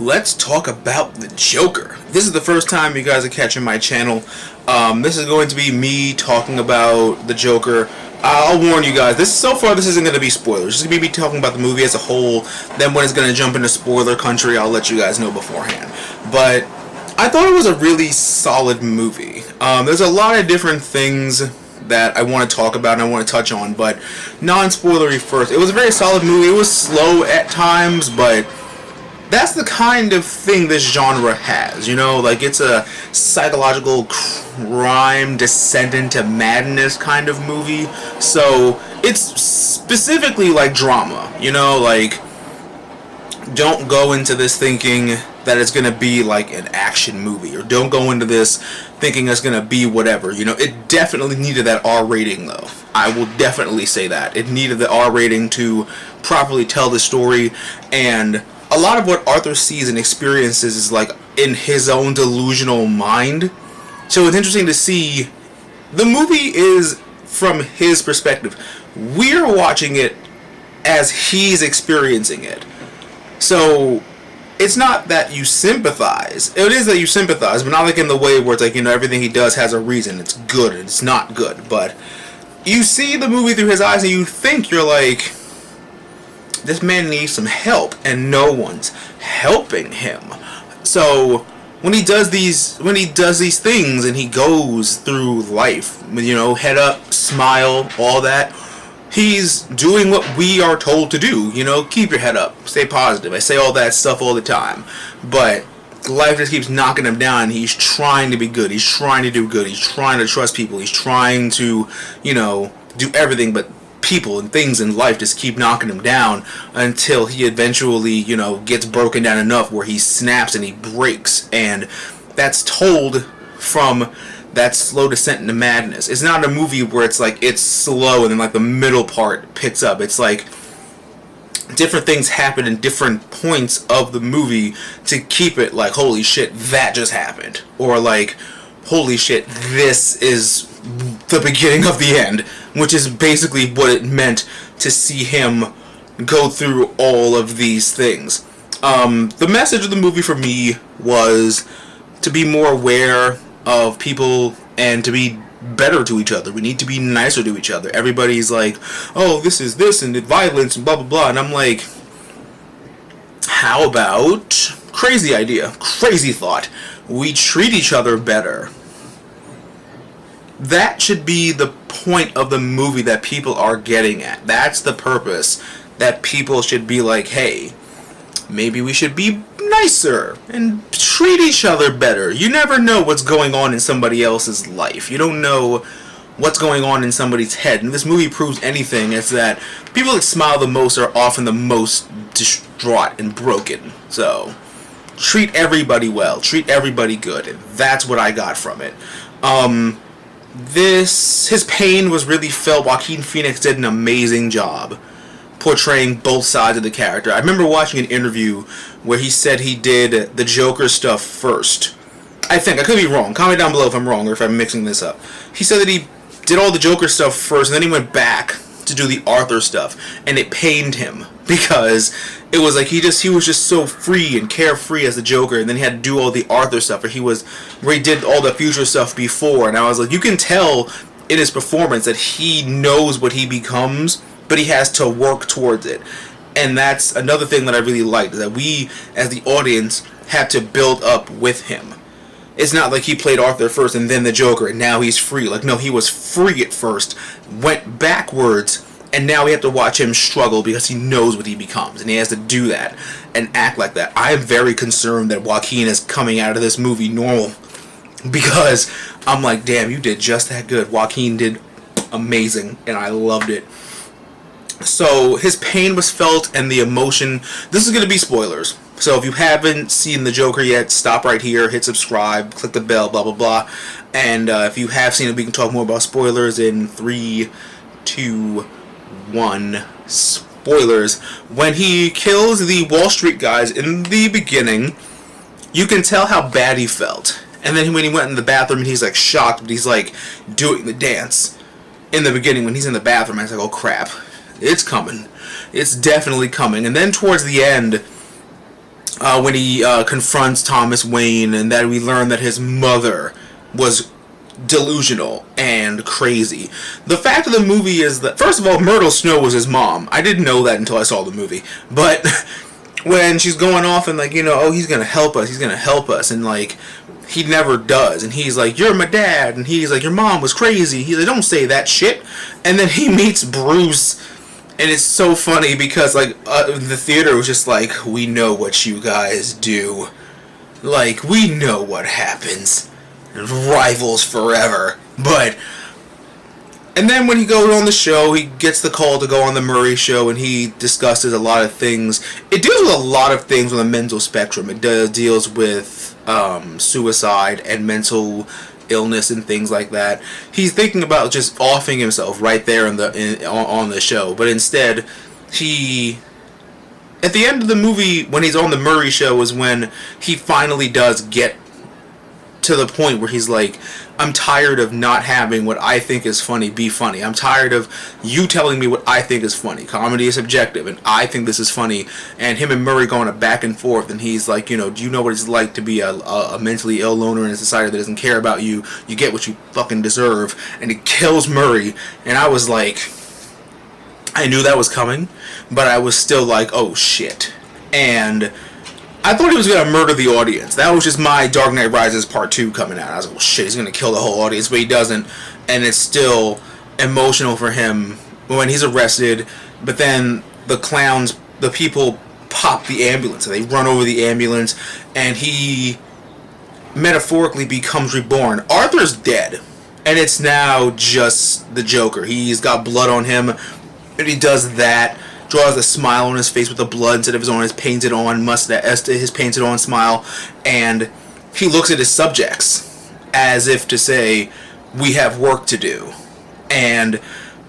let's talk about the Joker. This is the first time you guys are catching my channel. This is going to be me talking about the Joker. I'll warn you guys, this isn't going to be spoilers. It's going to be me talking about the movie as a whole. Then when it's going to jump into spoiler country, I'll let you guys know beforehand. But I thought it was a really solid movie. There's a lot of different things that I want to talk about and I want to touch on, but non-spoilery first. It was a very solid movie. It was slow at times, but that's the kind of thing this genre has, you know, like it's a psychological crime descent into madness kind of movie. So it's specifically like drama, you know, like don't go into this thinking that it's going to be like an action movie, or don't go into this thinking it's going to be whatever, you know. It definitely needed that R rating though. I will definitely say that. It needed the R rating to properly tell the story, and a lot of what Arthur sees and experiences is like in his own delusional mind. So it's interesting to see the movie is from his perspective. We're watching it as he's experiencing it. So it's not that you sympathize. It is that you sympathize, but not like in the way where it's like, you know, everything he does has a reason. It's good and it's not good. But you see the movie through his eyes and you think, you're like, this man needs some help, and no one's helping him. So when he does these things and he goes through life, you know, head up, smile, all that, he's doing what we are told to do. You know, keep your head up, stay positive. I say all that stuff all the time, but life just keeps knocking him down. He's trying to be good. He's trying to do good. He's trying to trust people. He's trying to, you know, do everything, but people and things in life just keep knocking him down until he eventually, you know, gets broken down enough where he snaps and he breaks. And that's told from that slow descent into madness. It's not a movie where it's like it's slow and then like the middle part picks up. It's like different things happen in different points of the movie to keep it like, holy shit, that just happened, or like, holy shit, this is the beginning of the end, which is basically what it meant to see him go through all of these things. The message of the movie for me was to be more aware of people and to be better to each other. We need to be nicer to each other. Everybody's like, oh, this is this and violence and blah blah blah, and I'm like, how about crazy idea, crazy thought, we treat each other better. That should be the point of the movie that people are getting at. That's the purpose, that people should be like, hey, maybe we should be nicer and treat each other better. You never know what's going on in somebody else's life. You don't know what's going on in somebody's head. And this movie proves anything. It's that people that smile the most are often the most distraught and broken. So treat everybody well. Treat everybody good. And that's what I got from it. His pain was really felt. Joaquin Phoenix did an amazing job portraying both sides of the character. I remember watching an interview where he said he did the Joker stuff first. I think, I could be wrong. Comment down below if I'm wrong or if I'm mixing this up. He said that he did all the Joker stuff first and then he went back to do the Arthur stuff, and it pained him because it was like he was just so free and carefree as the Joker, and then he had to do all the Arthur stuff where he did all the future stuff before, and I was like, you can tell in his performance that he knows what he becomes, but he has to work towards it. And that's another thing that I really liked, that we as the audience had to build up with him. It's not like he played Arthur first and then the Joker and now he's free. Like, no, he was free at first, went backwards, and now we have to watch him struggle because he knows what he becomes, and he has to do that and act like that. I am very concerned that Joaquin is coming out of this movie normal, because I'm like, damn, you did just that good. Joaquin did amazing, and I loved it. So his pain was felt, and the emotion. This is going to be spoilers. So if you haven't seen the Joker yet, stop right here, hit subscribe, click the bell, blah blah blah. And if you have seen it, we can talk more about spoilers in 3, 2, 1. Spoilers. When he kills the Wall Street guys in the beginning, you can tell how bad he felt. And then when he went in the bathroom and he's like shocked, but he's like doing the dance. In the beginning when he's in the bathroom, I was like, oh crap, it's coming. It's definitely coming. And then towards the end, when he confronts Thomas Wayne, and that we learn that his mother was delusional and crazy. The fact of the movie is that, first of all, Myrtle Snow was his mom. I didn't know that until I saw the movie. But when she's going off and like, oh, he's gonna help us, and like, he never does, and he's like, you're my dad, and he's like, your mom was crazy. He's like, don't say that shit. And then he meets Bruce, and it's so funny because like the theater was just like, we know what you guys do, like, we know what happens. Rivals forever. But and then when he goes on the show, he gets the call to go on the Murray Show, and he discusses a lot of things. It deals with a lot of things on the mental spectrum. It deals with suicide and mental illness and things like that. He's thinking about just offing himself right there on the show, but instead he, at the end of the movie, when he's on the Murray Show, is when he finally does get to the point where he's like, I'm tired of not having what I think is funny be funny. I'm tired of you telling me what I think is funny. Comedy is subjective, and I think this is funny. And him and Murray going back and forth, and he's like, do you know what it's like to be a mentally ill loner in a society that doesn't care about you? You get what you fucking deserve. And it kills Murray. And I was like, I knew that was coming, but I was still like, oh shit. And I thought he was going to murder the audience. That was just my Dark Knight Rises Part 2 coming out. I was like, well, shit, he's going to kill the whole audience, but he doesn't. And it's still emotional for him when he's arrested, but then the clowns, the people pop the ambulance, and they run over the ambulance, and he metaphorically becomes reborn. Arthur's dead, and it's now just the Joker. He's got blood on him, and he does that. Draws a smile on his face with the blood instead of his painted on mustache, his painted on smile, and he looks at his subjects as if to say, we have work to do. And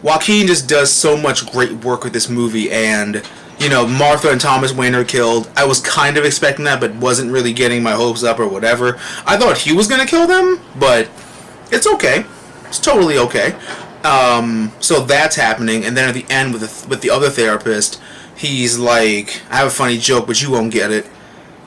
Joaquin just does so much great work with this movie, and Martha and Thomas Wayne are killed. I was kind of expecting that, but wasn't really getting my hopes up or whatever. I thought he was gonna kill them, but it's okay. It's totally okay. So that's happening, and then at the end with the other therapist, he's like, I have a funny joke, but you won't get it.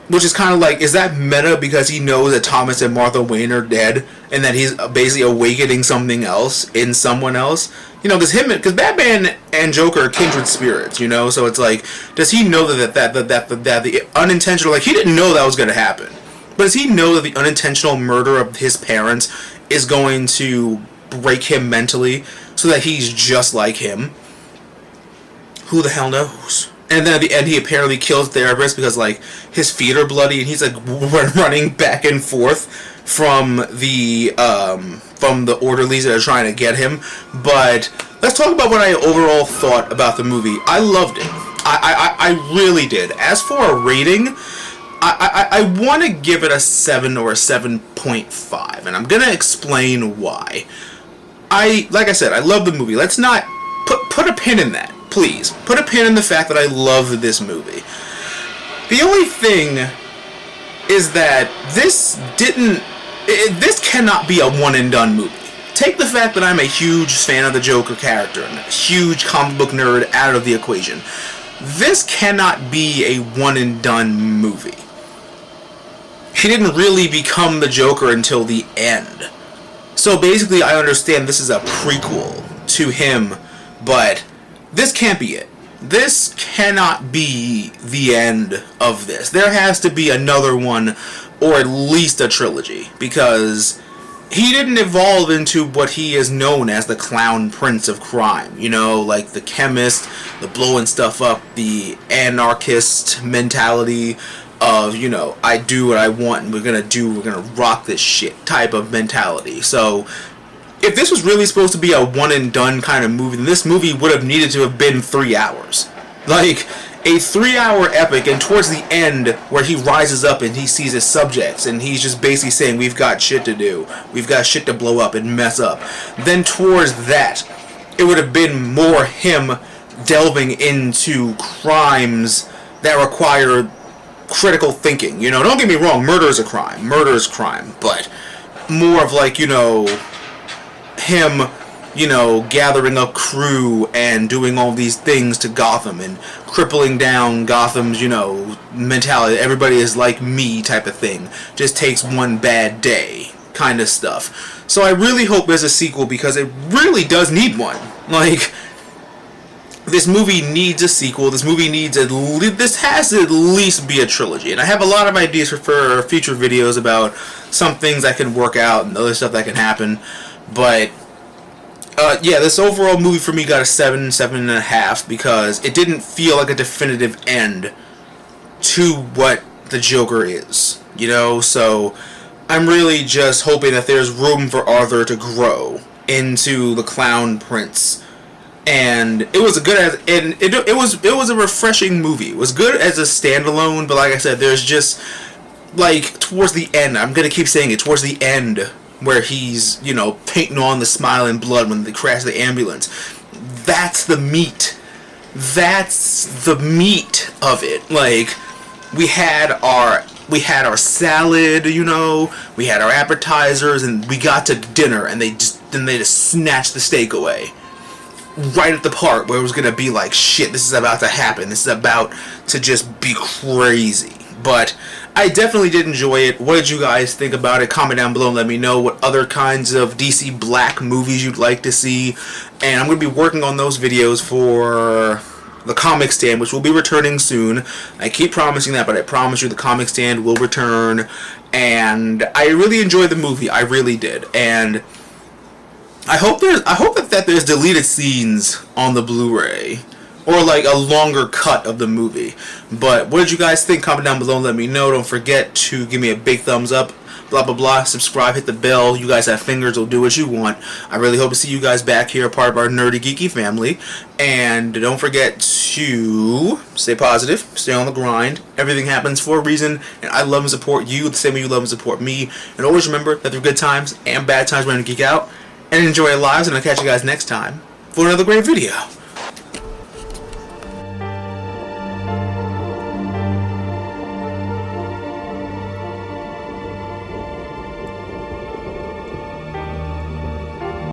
Which is kind of like, is that meta because he knows that Thomas and Martha Wayne are dead, and that he's basically awakening something else in someone else? Because Batman and Joker are kindred spirits, so it's like, does he know that the unintentional, like, he didn't know that was going to happen, but does he know that the unintentional murder of his parents is going to break him mentally so that he's just like him? Who the hell knows? And then at the end, he apparently kills the therapist because, like, his feet are bloody, and he's like running back and forth from the orderlies that are trying to get him. But let's talk about what I overall thought about the movie. I loved it. I really did. As for a rating, I want to give it a 7 or a 7.5, and I'm gonna explain why. Like I said, I love the movie. Let's not put a pin in that, please. Put a pin in the fact that I love this movie. The only thing is that this cannot be a one and done movie. Take the fact that I'm a huge fan of the Joker character and a huge comic book nerd out of the equation. This cannot be a one and done movie. He didn't really become the Joker until the end. So basically, I understand this is a prequel to him, but this can't be it. This cannot be the end of this. There has to be another one, or at least a trilogy, because he didn't evolve into what he is known as, the clown prince of crime. Like the chemist, the blowing stuff up, the anarchist mentality of, I do what I want and we're gonna rock this shit type of mentality. So if this was really supposed to be a one and done kind of movie, then this movie would have needed to have been 3 hours. Like a 3-hour epic, and towards the end where he rises up and he sees his subjects and he's just basically saying, we've got shit to do, we've got shit to blow up and mess up. Then towards that, it would have been more him delving into crimes that require critical thinking. Don't get me wrong, murder is a crime. Murder is crime. But more of like, him you know, gathering up crew and doing all these things to Gotham and crippling down Gotham's, you know, mentality. Everybody is like me type of thing. Just takes one bad day kind of stuff. So I really hope there's a sequel because it really does need one. Like, this movie needs a sequel. This movie needs this has to at least be a trilogy. And I have a lot of ideas for future videos about some things that can work out and other stuff that can happen. But yeah, this overall movie for me got a 7.5 because it didn't feel like a definitive end to what the Joker is. You know, so I'm really just hoping that there's room for Arthur to grow into the Clown Prince. And it was it was a refreshing movie. It was good as a standalone, but like I said, there's just like towards the end, I'm gonna keep saying it, towards the end where he's, you know, painting on the smiling blood when they crash the ambulance. That's the meat. That's the meat of it. Like, we had our salad, you know, we had our appetizers, and we got to dinner, and they just snatched the steak away. Right at the part where it was gonna be like, shit, this is about to happen. This is about to just be crazy. But I definitely did enjoy it. What did you guys think about it? Comment down below and let me know what other kinds of DC Black movies you'd like to see. And I'm going to be working on those videos for the comic stand, which will be returning soon. I keep promising that, but I promise you the comic stand will return. And I really enjoyed the movie. I really did. And I hope that there's deleted scenes on the Blu-ray, or like a longer cut of the movie. But what did you guys think? Comment down below and let me know. Don't forget to give me a big thumbs up. Blah blah blah. Subscribe, hit the bell. You guys have fingers, will do what you want. I really hope to see you guys back here, part of our nerdy geeky family. And don't forget to stay positive, stay on the grind. Everything happens for a reason, and I love and support you the same way you love and support me. And always remember that there are good times and bad times when you geek out. And enjoy your lives, and I'll catch you guys next time for another great video.